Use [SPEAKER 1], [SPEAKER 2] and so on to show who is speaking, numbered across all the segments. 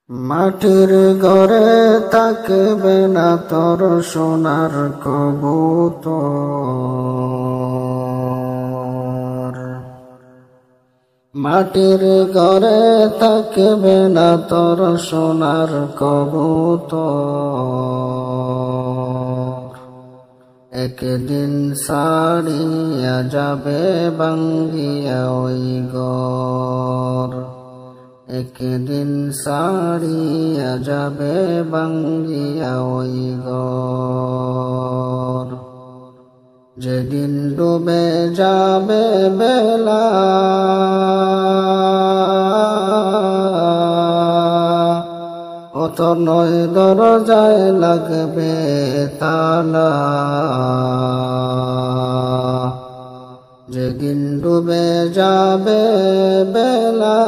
[SPEAKER 1] মাটির ঘরে থাকবে না তোর সোনার কবুতর। মাটির ঘরে থাকবে না তোর সোনার কবুতর। একদিন ছাড়িয়া যাবে ভাঙ্গিয়া ওই ঘর। একদিন ছাড়িয়া যাবে ভাঙ্গিয়া ওই ঘর। যেদিন ডুবে যাবে বেলা, অত নয় দরজায় লাগবে তালা। যেদিন ডুবে যাবে বেলা,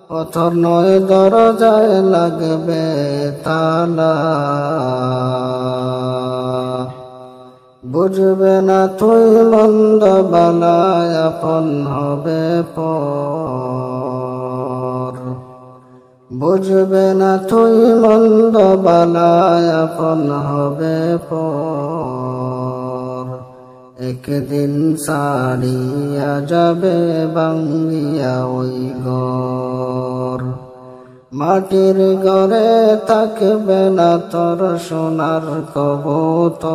[SPEAKER 1] পথর নয় দরজায় লাগবে তালা। বুঝবে না তুই মন্দ বালায় আপন হবে পর। বুঝবে না তুই মন্দ বালায় আপন হবে পর। একদিন ছাড়িয়া যাবে ভাঙ্গিয়া ওই ঘর। মাটির ঘরে থাকবে না তোর সোনার কবুতর।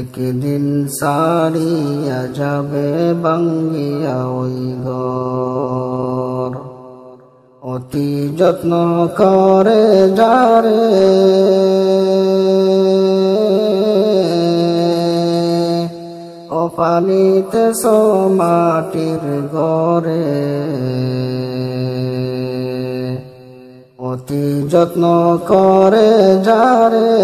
[SPEAKER 1] একদিন ছাড়িয়া যাবে ভাঙ্গিয়া ওই ঘর। অতি যত্ন করে যারে ও পালিতেছ মাটির ঘরে। অতি যত্ন করে যারে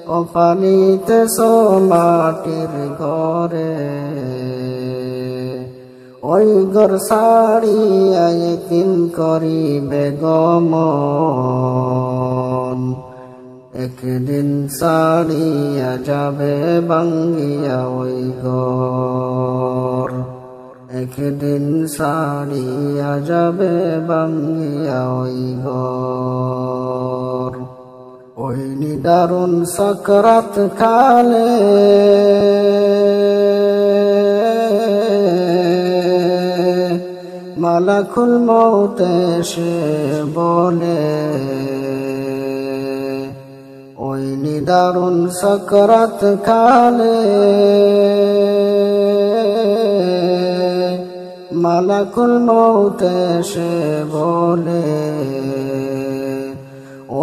[SPEAKER 1] ও পালিতেছ মাটির ঘরে। ওই ঘর ছাড়িয়া একদিন করিবে গমন। একদিন ছাড়িয়া যাবে ভাঙ্গিয়া ওই ঘর। একদিন ছাড়িয়া যাবে ভাঙ্গিয়া ওই ঘর। ওই নিদারুণ সাকরাত কালে মালাকুল মউত এসে বলে, ওই নিদারুণ সাকরাত কালে মালাকুল মউত এসে বলে,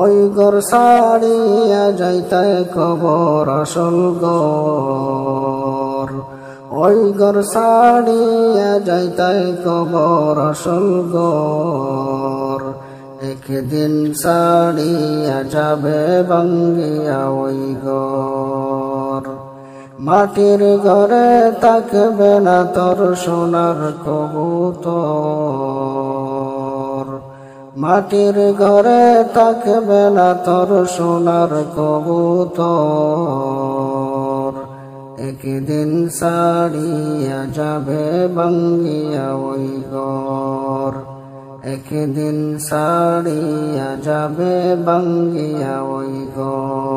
[SPEAKER 1] ওই ঘর ছাড়িয়া যাইতে কবর আসল ঘর। ওই ঘর ছাড়িয়া যাইতে কবর আসল ঘর। একদিন ছাড়িয়া যাবে ভাঙ্গিয়া ওই ঘর। মাটির ঘরে থাকবে না তোর সোনার কবুতর। মাটির ঘরে থাকবে না তোর সোনার কবুতর। একদিন ছাড়িয়া যাবে ভাঙ্গিয়া ওই ঘর। একদিন ছাড়িয়া যাবে ভাঙ্গিয়া ওই ঘর।